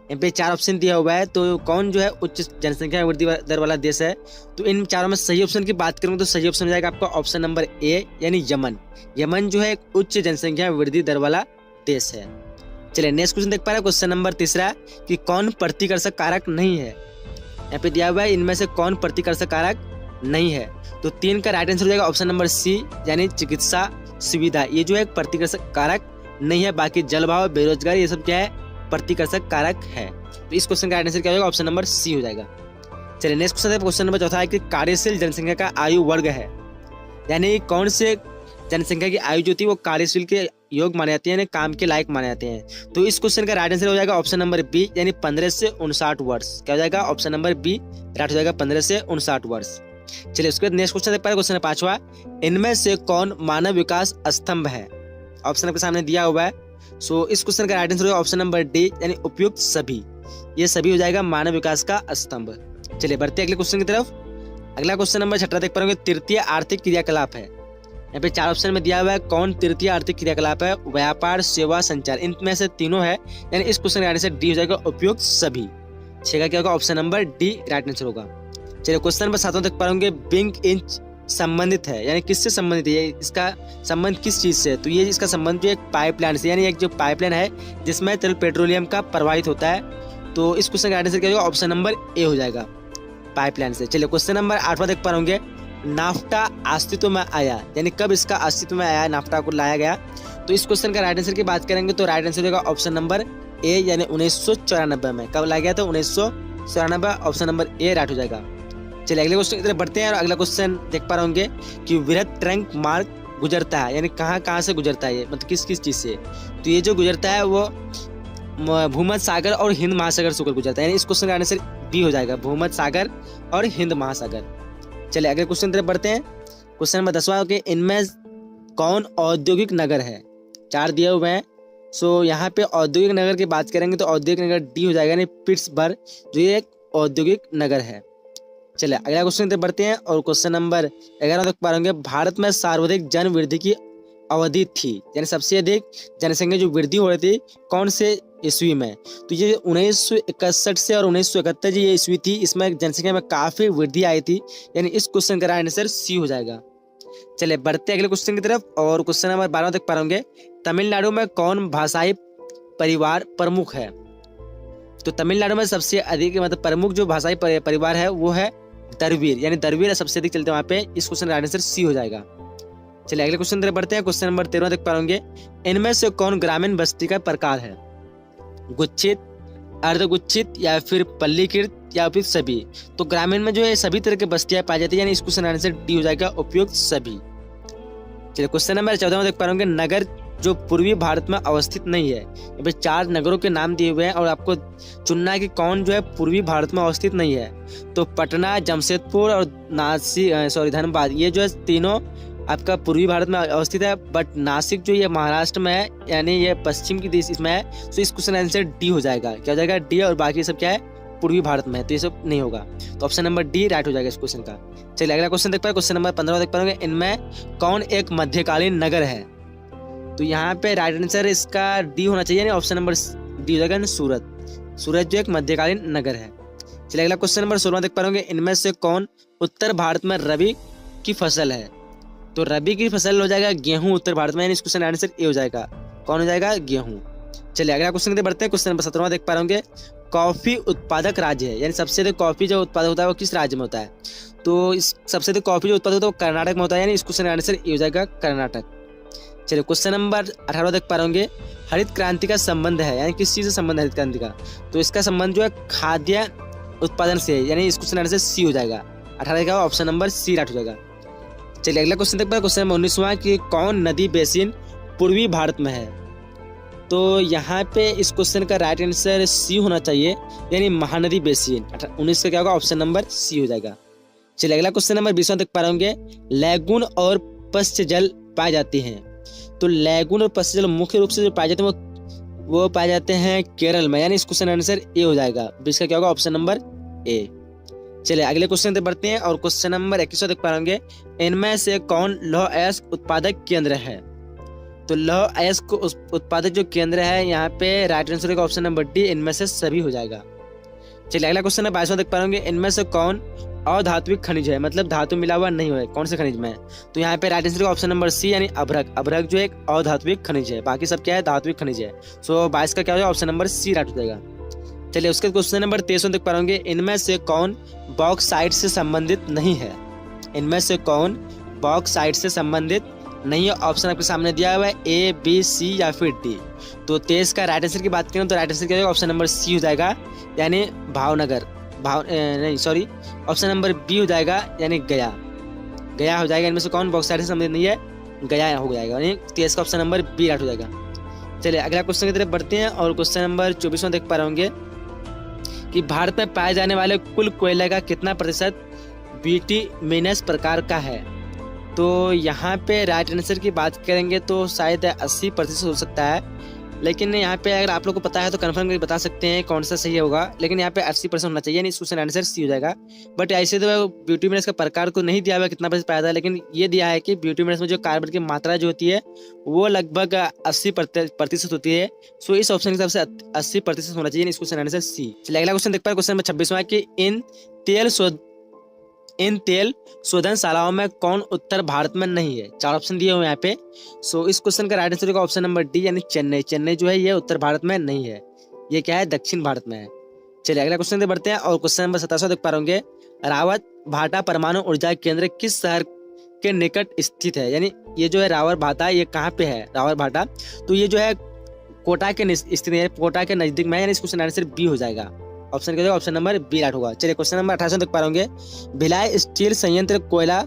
यहाँ पे 4 ऑप्शन दिया हुआ है, तो कौन जो है उच्च जनसंख्या वृद्धि दर वाला देश है। तो इन चारों में सही ऑप्शन की बात करूँ तो सही ऑप्शन हो जाएगा आपका ऑप्शन नंबर ए यानी यमन। यमन जो है एक उच्च जनसंख्या वृद्धि दर वाला देश है। चलिए नेक्स्ट क्वेश्चन देख पा रहे हैं, क्वेश्चन नंबर तीसरा कि कौन प्रतिकर्षक कारक नहीं है। यहाँ पे दिया हुआ है इनमें से कौन प्रतिकर्षक कारक नहीं है। तो 3 का राइट आंसर हो जाएगा ऑप्शन नंबर सी यानी चिकित्सा सुविधा। ये जो है एक प्रतिकर्षक कारक नहीं है। बाकी जलवायु, बेरोजगारी, ये सब क्या है प्रतिकर्षक कारक है। तो इस क्वेश्चन का राइट आंसर क्या होगा, ऑप्शन नंबर सी हो जाएगा। चलिए नेक्स्ट क्वेश्चन है, क्वेश्चन नंबर चौथा है कि कार्यशील जनसंख्या का आयु वर्ग है, यानी कौन से जनसंख्या की आयु जो थी वो कार्यशील के योग माने जाते हैं, यानी काम के लायक माने जाते हैं। तो इस क्वेश्चन का राइट आंसर हो जाएगा ऑप्शन नंबर बी यानी 15 से 59 वर्ष। क्या हो जाएगा, ऑप्शन नंबर बी राइट हो जाएगा 15 से 59 वर्ष। चलिए उसके बाद नेक्स्ट क्वेश्चन देख पा रहे हैं, क्वेश्चन है पांचवा, इनमें से कौन मानव विकास स्तंभ है। ऑप्शन आपके सामने दिया हुआ है। सो इस क्वेश्चन का राइट आंसर होगा ऑप्शन नंबर डी यानी उपयुक्त सभी। ये सभी हो जाएगा मानव विकास का स्तंभ। चलिए बढ़ते हैं अगले क्वेश्चन की तरफ। अगला क्वेश्चन नंबर 6 देख पा रहे हैं, तृतीय आर्थिक क्रियाकलाप है। यहाँ पे 4 ऑप्शन में दिया हुआ है कौन तृतीय आर्थिक क्रियाकलाप है, व्यापार, सेवा, संचार, इनमें से तीनों है, यानी इस क्वेश्चन का आंसर डी हो जाएगा उपयुक्त सभी। 6 का क्या होगा, option number D right answer होगा। चलिए क्वेश्चन नंबर 7 देख पा रहे हैं, बिंग इंच संबंधित है, यानी किससे संबंधित है, इसका संबंध किस चीज से है। तो ये इसका संबंध जो एक पाइपलाइन से, यानी एक जो पाइपलाइन है जिसमें तरल पेट्रोलियम का प्रवाहित होता है। तो इस क्वेश्चन का आंसर क्या होगा, ऑप्शन नंबर ए हो जाएगा, पाइपलाइन से। चलिए क्वेश्चन नंबर 8 देख पा रहे होंगे, नाफ्टा अस्तित्व में आया, यानी कब इसका अस्तित्व में आया, नाफ्टा को लाया गया। तो इस क्वेश्चन का राइट आंसर की बात करेंगे तो राइट आंसर होगा ऑप्शन नंबर ए यानी 1994 में। कब लाया गया था, 1994, ऑप्शन नंबर ए राइट हो जाएगा। चलिए अगले क्वेश्चन की तरफ बढ़ते हैं और अगला क्वेश्चन देख पा रहे होंगे कि वृहद ट्रंक मार्ग गुजरता है, यानी कहाँ से गुजरता है, मतलब किस किस चीज से। तो ये जो गुजरता है वो भूमध्य सागर और हिंद महासागर से गुजरता है, यानी इस क्वेश्चन का आंसर बी हो जाएगा, भूमध्य सागर और हिंद महासागर। चलिए अगले क्वेश्चन की तरफ बढ़ते हैं। क्वेश्चन नंबर 10वां कि इनमें कौन औद्योगिक नगर है। 4 दिए हुए हैं। सो यहाँ पे औद्योगिक नगर की बात करेंगे तो औद्योगिक नगर डी हो जाएगा, यानी पिट्सबर्ग, जो ये एक औद्योगिक नगर है। चलिए अगला क्वेश्चन की तरफ बढ़ते हैं और क्वेश्चन नंबर 11 तक पा रहे, भारत में सर्वाधिक जन वृद्धि की अवधि थी, यानी सबसे अधिक जनसंख्या जो वृद्धि हो रही थी कौन से ईस्वी में। तो ये 1961 से और 1971 जी ये ईस्वी थी, इसमें जनसंख्या में काफी वृद्धि आई थी, यानी इस क्वेश्चन का राइट आंसर सी हो जाएगा। चलिए बढ़ते हैं अगले क्वेश्चन की तरफ और क्वेश्चन नंबर 12 तक पा रहे होंगे, तमिलनाडु में कौन भाषाई परिवार प्रमुख है। तो तमिलनाडु में सबसे अधिक मतलब प्रमुख जो भाषाई परिवार है वो है द्रविड़, यानी द्रविड़ सबसे अधिक चलते हैं वहाँ पे। इस क्वेश्चन का राइट आंसर सी हो जाएगा। चलिए अगले क्वेश्चन तरफ बढ़ते हैं। क्वेश्चन नंबर 13 तक पाएंगे, इनमें से कौन ग्रामीण बस्ती का प्रकार है, गुच्छित, अर्धगुच्छित या फिर पल्लीकृत या फिर सभी। तो ग्रामीण में जो है सभी तरह की बस्तियां पाई जाती है, यानी इस क्वेश्चन का आंसर डी हो जाएगा, उपयुक्त सभी। चलिए क्वेश्चन नंबर 14 में देख पा रहे होंगे, नगर जो पूर्वी भारत में अवस्थित नहीं है। यहाँ पे 4 नगरों के नाम दिए हुए हैं और आपको चुनना है कि कौन जो है पूर्वी भारत में अवस्थित नहीं है। तो पटना, जमशेदपुर और धनबाद, ये जो है तीनों आपका पूर्वी भारत में अवस्थित है, बट नासिक जो ये महाराष्ट्र में है, यानी ये पश्चिम की दिशा इसमें है। तो इस क्वेश्चन आंसर डी हो जाएगा। क्या हो जाएगा, डी, और बाकी सब क्या है पूर्वी भारत में है, तो ये सब नहीं होगा। तो ऑप्शन नंबर डी राइट हो जाएगा इस क्वेश्चन का। चलिए अगला क्वेश्चन देख पाए, क्वेश्चन नंबर 15 देख पाएंगे, इनमें कौन एक मध्यकालीन नगर है। तो यहाँ पे राइट आंसर इसका डी होना चाहिए, यानी ऑप्शन नंबर डी हो जाएगा, सूरत। सूरत जो एक मध्यकालीन नगर है। चलिए अगला क्वेश्चन नंबर 16 देख पाएंगे, इनमें से कौन उत्तर भारत में रबी की फसल है। तो रबी की फसल हो जाएगा गेहूं उत्तर भारत में, यानी इस क्वेश्चन आंसर ए हो जाएगा, कौन हो जाएगा, गेहूं। चलिए अगला क्वेश्चन की बढ़ते हैं। क्वेश्चन नंबर 17 देख पा रहे होंगे, कॉफी उत्पादक राज्य है, यानी सबसे अधिक कॉफी जो उत्पादक होता है वो किस राज्य में होता है। तो इस सबसे अधिक कॉफी जो उत्पादक होता है वो कर्नाटक में होता है, यानी इस क्वेश्चन आंसर ए हो जाएगा, कर्नाटक। चलिए क्वेश्चन नंबर 18 देख पा रहे होंगे, हरित क्रांति का संबंध है, यानी किस चीज से संबंध है हरित क्रांति का। तो इसका संबंध जो है खाद्य उत्पादन से है, यानी इस क्वेश्चन आंसर सी हो जाएगा, 18 का ऑप्शन नंबर सी राइट हो जाएगा। चलिए अगला क्वेश्चन देख पाए, क्वेश्चन नंबर 19वां कि कौन नदी बेसिन पूर्वी भारत में है। तो यहाँ पे इस क्वेश्चन का राइट आंसर सी होना चाहिए, यानी महानदी बेसिन। 19 का क्या होगा, ऑप्शन नंबर सी हो जाएगा। चलिए अगला क्वेश्चन नंबर 20वां देख पा रहे होंगे, लैगून और पश्च जल पाए जाते हैं। तो लैगून और पश्च जल मुख्य रूप से जो पाए जाते हैं वो पाए जाते हैं केरल में, यानी इस क्वेश्चन आंसर ए हो जाएगा। 20 का क्या होगा, ऑप्शन नंबर ए। चलिए अगले क्वेश्चन पे बढ़ते हैं और क्वेश्चन नंबर 21 देख पाएंगे, इनमें से कौन लौह अयस्क उत्पादक केंद्र है। तो लौह अयस्क उत्पादक जो केंद्र है यहाँ पे राइट आंसर होगा ऑप्शन नंबर डी, इनमें से सभी हो जाएगा। चलिए अगला क्वेश्चन है 22वां देख पा रहे होंगे, इनमें से कौन अधात्विक खनिज है, मतलब धातु मिला हुआ नहीं है, कौन से खनिज में है? तो यहाँ पे राइट आंसर होगा ऑप्शन नंबर सी यानी अभ्रक। अभ्रक जो एक अधात्विक खनिज है, बाकी सब क्या है धात्विक खनिज है। सो 22 का क्या हो जाएगा ऑप्शन नंबर सी राइट हो जाएगा। चलिए उसके क्वेश्चन नंबर 23 देख पा रहे होंगे, इनमें से कौन बॉक्साइट से संबंधित नहीं है? इनमें से कौन बॉक्साइट से संबंधित नहीं है? ऑप्शन आपके सामने दिया हुआ है ए, बी, सी या फिर डी। तो 23 का राइट आंसर की बात करें तो राइट आंसर क्या होगा ऑप्शन नंबर सी हो जाएगा, यानी भावनगर। ऑप्शन नंबर बी हो जाएगा यानी गया। गया हो जाएगा। इनमें से कौन बॉक्साइट से संबंधित नहीं है? गया हो जाएगा, यानी 23 का ऑप्शन नंबर बी राइट हो जाएगा। चलिए अगला क्वेश्चन की तरफ बढ़ते हैं और क्वेश्चन नंबर 24 देख पा रहे होंगे कि भारत में पाए जाने वाले कुल कोयले का कितना प्रतिशत बिटुमिनस प्रकार का है? तो यहाँ पे राइट आंसर की बात करेंगे तो शायद 80% हो सकता है, लेकिन यहाँ पे अगर आप लोग को पता है तो कंफर्म करके बता सकते हैं कौन सा सही होगा, लेकिन यहाँ पे 80% होना चाहिए, यानी क्वेश्चन आंसर सी हो जाएगा। बट ऐसे तो बिटुमिनस का प्रकार को नहीं दिया हुआ कितना प्रतिशत पाया था, लेकिन ये दिया है कि बिटुमिनस में जो कार्बन की मात्रा जो होती है वो लगभग 80% होती है। सो इस ऑप्शन के हिसाब से 80% होना चाहिए, क्वेश्चन आंसर सी। चलिए अगला क्वेश्चन देख पाए, क्वेश्चन नंबर 26वां कि इन तेल शोधनशालाओं में कौन उत्तर भारत में नहीं है? 4 ऑप्शन दिए हुए हैं यहाँ पे। सो इस क्वेश्चन का राइट आंसर होगा ऑप्शन नंबर डी यानी चेन्नई। चेन्नई जो है ये उत्तर भारत में नहीं है, ये क्या है दक्षिण भारत में है। चलिए अगला क्वेश्चन से बढ़ते हैं और क्वेश्चन नंबर 27 देख पा रहे होंगे, रावत भाटा परमाणु ऊर्जा केंद्र किस शहर के निकट स्थित है? यानी ये जो है रावत भाटा ये कहाँ पे है? रावत भाटा तो ये जो है कोटा के स्थित है, कोटा के नजदीक में है, यानी इस क्वेश्चन आंसर बी हो जाएगा। ऑप्शन क्या होगा ऑप्शन नंबर बी राइट होगा। चलिए क्वेश्चन नंबर 28 तक पा रहे होंगे, भिलाई स्टील संयंत्र कोयला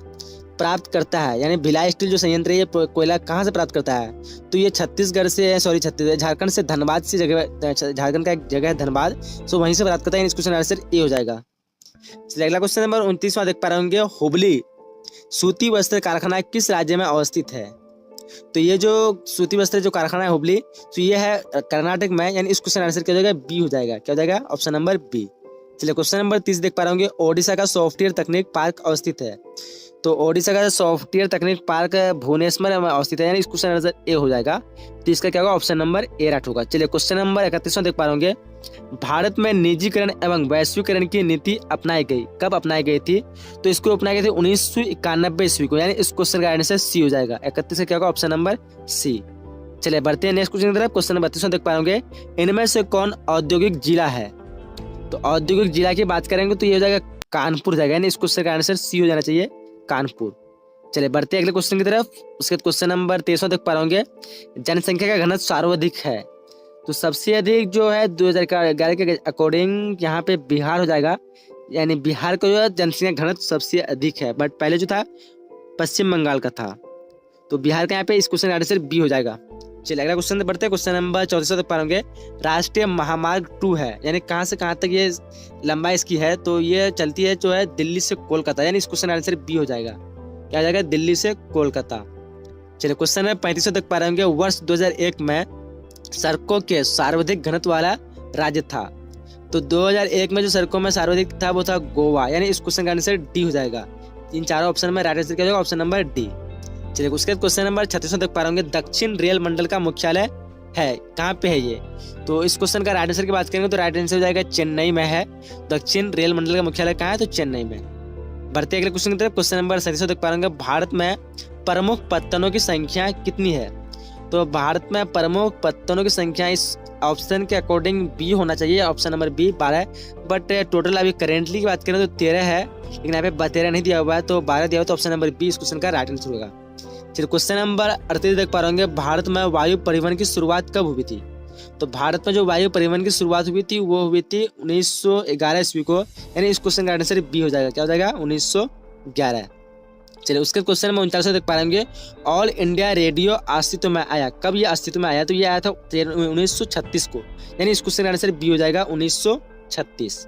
प्राप्त करता है, यानी भिलाई स्टील जो संयंत्र है ये कोयला कहाँ से प्राप्त करता है? तो ये छत्तीसगढ़ से, झारखंड से, धनबाद से जगह, झारखंड का एक जगह है धनबाद, सो वहीं से प्राप्त करता है, इस क्वेश्चन आंसर ए हो जाएगा। चलिए अगला क्वेश्चन नंबर 29वां देख पा रहे होंगे, हुबली सूती वस्त्र कारखाना किस राज्य में अवस्थित है? तो ये जो सूती वस्त्र जो कारखाना है हुबली, तो ये है कर्नाटक में, यानी इस क्वेश्चन आंसर क्या हो जाएगा बी हो जाएगा। क्या हो जाएगा ऑप्शन नंबर बी। चलिए क्वेश्चन नंबर 30 देख पा रहे होंगे, ओडिशा का सॉफ्टवेयर तकनीक पार्क अवस्थित है। तो ओडिशा का सॉफ्टवेयर तकनीक पार्क भुवनेश्वर में अवस्थित है, यानी इस क्वेश्चन आंसर ए हो जाएगा। तो इसका क्या होगा ऑप्शन नंबर ए राइट होगा। चलिए क्वेश्चन नंबर 31 देख पा रहे होंगे, भारत में निजीकरण एवं वैश्वीकरण की नीति अपनाई गई, कब अपनाई गई थी? तो इसको अपनाई गई थी 1991 ईस्वी को, यानी इस क्वेश्चन का आंसर सी हो जाएगा। 31 का क्या होगा ऑप्शन नंबर सी। चलिए बढ़ते हैं नेक्स्ट क्वेश्चन की तरफ। क्वेश्चन नंबर 32 देख पाएंगे, इनमें से कौन औद्योगिक जिला है? तो औद्योगिक जिला की बात करेंगे तो ये हो जाएगा कानपुर जाएगा, यानी इस क्वेश्चन का आंसर सी हो जाना चाहिए, कानपुर। चलिए बढ़ते हैं अगले क्वेश्चन की तरफ। उसके क्वेश्चन नंबर 23 देख पा रहे होंगे, जनसंख्या का घनत्व सर्वाधिक है। तो सबसे अधिक जो है 2011 के अकॉर्डिंग यहाँ पे बिहार हो जाएगा, यानी बिहार का जो है जनसंख्या घनत्व सबसे अधिक है, बट पहले जो था पश्चिम बंगाल का था। तो बिहार का यहाँ पे इस क्वेश्चन का आंसर बी हो जाएगा। चलिए अगला क्वेश्चन बढ़ते हैं। क्वेश्चन नंबर 34 तक पढ़ेंगे, राष्ट्रीय महामार्ग 2 है, यानी कहाँ से कहाँ तक ये लंबाई इसकी है? तो ये चलती है जो है दिल्ली से कोलकाता, यानी इस क्वेश्चन आंसर बी हो जाएगा। क्या हो जाएगा? दिल्ली से कोलकाता। चलिए क्वेश्चन नंबर 35 तक पा रहे होंगे, वर्ष 2001 में सड़कों के सर्वाधिक घनत्व वाला राज्य था। तो 2001 में जो सड़कों में सर्वाधिक था वो था गोवा, यानी इस क्वेश्चन का आंसर डी हो जाएगा। इन चारों ऑप्शन में राइट आंसर क्या होगा? Option number D. चलिए उसके बाद क्वेश्चन नंबर 36 तक पा रहे होंगे, दक्षिण रेल मंडल का मुख्यालय है, कहाँ पे है ये? तो इस क्वेश्चन का राइट आंसर की बात करेंगे तो राइट आंसर हो जाएगा चेन्नई में है। दक्षिण रेल मंडल का मुख्यालय कहाँ है? तो चेन्नई में। बढ़ते अगले क्वेश्चन की तरफ। क्वेश्चन नंबर 37 तक पा रहे होंगे, भारत में प्रमुख पत्तनों की संख्या कितनी है? तो भारत में प्रमुख पत्तनों की संख्या इस ऑप्शन के अकॉर्डिंग बी होना चाहिए, option number B 12, but total अभी करेंटली की बात करें तो 13 है, लेकिन यहाँ पे 13 नहीं दिया हुआ है, तो 12 दिया हुआ, तो ऑप्शन नंबर बी इस क्वेश्चन का राइट आंसर होगा। चलिए क्वेश्चन नंबर 38 देख पा रहे होंगे, भारत में वायु परिवहन की शुरुआत कब हुई थी? तो भारत में जो वायु परिवहन की शुरुआत हुई थी वो हुई थी 1911 ईस्वी को, यानी इस क्वेश्चन का आंसर बी हो जाएगा। क्या हो जाएगा? 1911। चलिए उसके क्वेश्चन नंबर 49 देख पाएंगे, ऑल इंडिया रेडियो अस्तित्व में आया, कब ये अस्तित्व में आया? तो ये आया था 1936 को, यानी इस क्वेश्चन का आंसर बी हो जाएगा 1936।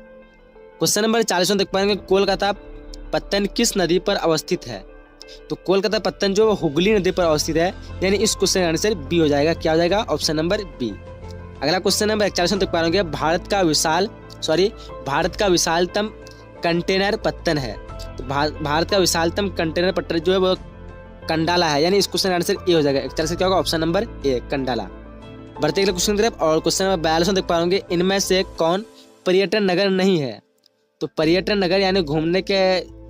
क्वेश्चन नंबर 40 देख पाएंगे, कोलकाता पत्तन किस नदी पर अवस्थित है? तो कोलकाता पत्तन जो हुगली नदी पर अवस्थित है, यानी इस क्वेश्चन का आंसर बी हो जाएगा। क्या हो जाएगा? Option number B. अगला क्वेश्चन नंबर 41 तक पाएंगे, भारत का विशालतम कंटेनर पत्तन है। तो भारत का विशालतम कंटेनर पत्थर जो है वो कंडाला है, यानी इस क्वेश्चन आंसर ए हो जाएगा। एक तरह से क्या होगा, ऑप्शन नंबर ए कंडाला। बढ़ते अगले क्वेश्चन की तरफ, और क्वेश्चन नंबर 42 देख पा होंगे, इनमें से कौन पर्यटन नगर नहीं है। तो पर्यटन नगर यानी घूमने के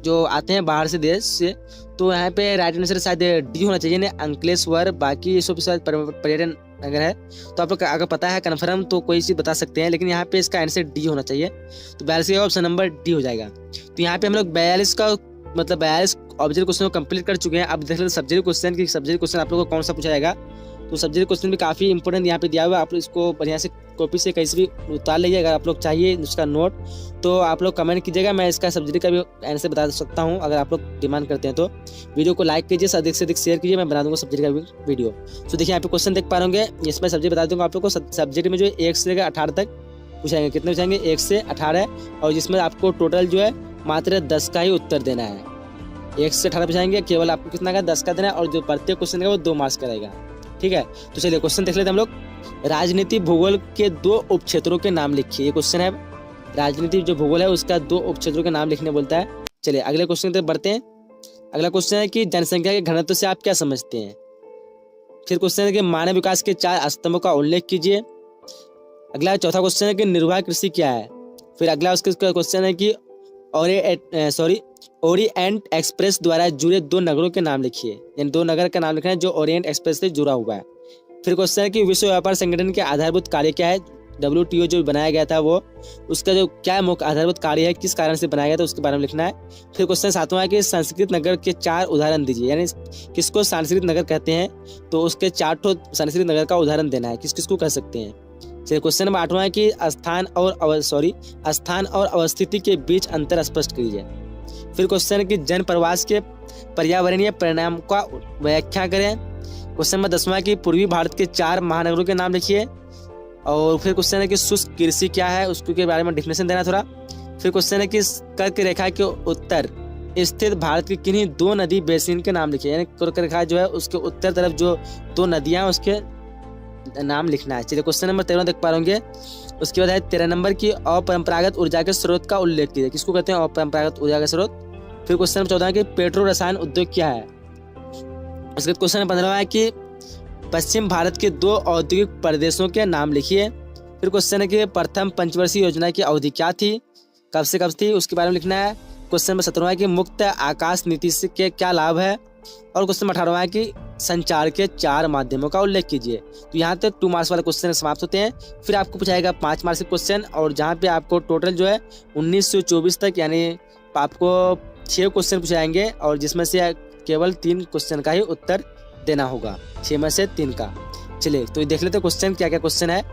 जो आते हैं बाहर से देश से, तो यहाँ पे राइट आंसर शायद डी होना चाहिए, अंकलेश्वर, बाकी ये सब शायद पर्यटन नगर है। तो आप लोग अगर पता है कन्फर्म तो कोई चीज़ बता सकते हैं, लेकिन यहाँ पे इसका आंसर डी होना चाहिए। तो 42 का ऑप्शन नंबर डी हो जाएगा। तो यहाँ पे हम लोग 42 का मतलब 42 ऑब्जेक्ट क्वेश्चन को कंप्लीट कर चुके हैं। अब देख लेते सब्जेक्ट क्वेश्चन की, सब्जेक्ट क्वेश्चन आप लोगों को कौन सा पूछा जाएगा। तो सब्जेक्ट क्वेश्चन भी काफ़ी इंपॉर्टेंट यहाँ पे दिया हुआ है, आप लोग इसको बढ़िया से कॉपी से कहीं से भी उतार लीजिए। अगर आप लोग चाहिए उसका नोट तो आप लोग कमेंट कीजिएगा, मैं इसका सब्जेक्ट का भी आंसर बता सकता हूँ अगर आप लोग डिमांड करते हैं तो। वीडियो को लाइक कीजिए, अधिक से अधिक शेयर कीजिए, मैं बना दूंगा सब्जेक्ट का भी वीडियो। तो देखिए यहाँ पे क्वेश्चन देख पा होंगे, इसमें सब्जेक्ट बता दूंगा आप लोग को। सब्जेक्ट में जो 1 से लेकर 18 तक पूछाएंगे, कितने पूछाएंगे 1 से 18, और जिसमें आपको टोटल जो है मात्र 10 का ही उत्तर देना है। 1 से 18 पूछाएंगे, केवल आपको कितना का 10 का देना है, और जो प्रत्येक क्वेश्चन है वो 2 मार्क्स का रहेगा। ठीक है, तो चलिए क्वेश्चन देख लेते हैं हम लोग। राजनीति भूगोल के 2 उप क्षेत्रों के नाम लिखिए। ये क्वेश्चन है, राजनीति जो भूगोल है उसका 2 उप क्षेत्रों के नाम लिखने बोलता है। चलिए अगले क्वेश्चन की तरफ बढ़ते हैं। अगला क्वेश्चन है कि जनसंख्या के घनत्व से आप क्या समझते हैं। फिर क्वेश्चन है कि मानव विकास के 4 स्तंभों का उल्लेख कीजिए। अगला चौथा क्वेश्चन है कि निर्वाह कृषि क्या है। फिर अगला उसके क्वेश्चन है कि ओरिएंट एक्सप्रेस द्वारा जुड़े 2 नगरों के नाम लिखिए, यानी 2 नगर का नाम लिखना है जो ओरिएंट एक्सप्रेस से जुड़ा हुआ है। फिर क्वेश्चन है कि विश्व व्यापार संगठन के आधारभूत कार्य क्या है। WTO जो बनाया गया था वो, उसका जो क्या मुख्य आधारभूत कार्य है, किस कारण से बनाया गया था, उसके बारे में लिखना है। फिर क्वेश्चन 7वां है कि संस्कृत नगर के 4 उदाहरण दीजिए, यानी किसको संस्कृत नगर कहते हैं, तो उसके 4 संस्कृत नगर का उदाहरण देना है, किस किसको कह सकते हैं। चलिए क्वेश्चन नंबर 8वां है कि स्थान और अवस्थिति के बीच अंतर स्पष्ट कीजिए। फिर क्वेश्चन है कि जन प्रवास के पर्यावरणीय परिणाम का व्याख्या करें। क्वेश्चन नंबर 10वां है कि पूर्वी भारत के 4 महानगरों के नाम लिखिए। और फिर क्वेश्चन है कि शुष्क कृषि क्या है, उसके बारे में डिफिनेशन देना थोड़ा। फिर क्वेश्चन है कि कर्क रेखा के उत्तर स्थित भारत की किन्हीं 2 नदी बेसिन के नाम लिखिए, यानी कर्क रेखा जो है उसके उत्तर तरफ जो 2 नदियां उसके नाम लिखना है। चलिए क्वेश्चन नंबर 13 देख पा होंगे। उसके बाद है 13 नंबर की अपरंपरागत ऊर्जा के स्रोत का उल्लेख कीजिए, किसको कहते हैं अपरंपरागत ऊर्जा का स्रोत। फिर क्वेश्चन नंबर 14 की पेट्रो रसायन उद्योग क्या है। उसके बाद क्वेश्चन नंबर 15 है कि पश्चिम भारत के 2 औद्योगिक प्रदेशों के नाम लिखिए। फिर क्वेश्चन है कि प्रथम पंचवर्षीय योजना की अवधि क्या थी, कब से कब थी, उसके बारे में लिखना है। क्वेश्चन नंबर 17 है कि मुक्त आकाश नीति से के क्या लाभ है। और क्वेश्चन नंबर 18 है कि संचार के 4 माध्यमों का उल्लेख कीजिए। तो यहाँ तक 2 मार्क्स वाले क्वेश्चन समाप्त होते हैं। फिर आपको पूछाएगा 5 मार्क्स के क्वेश्चन, और जहाँ पे आपको टोटल जो है 19 से 24 तक, यानी आपको 6 क्वेश्चन पूछाएंगे, और जिसमें से केवल 3 क्वेश्चन का ही उत्तर देना होगा, 6 में से 3 का। चलिए तो देख लेते हैं क्वेश्चन क्या क्या क्वेश्चन है।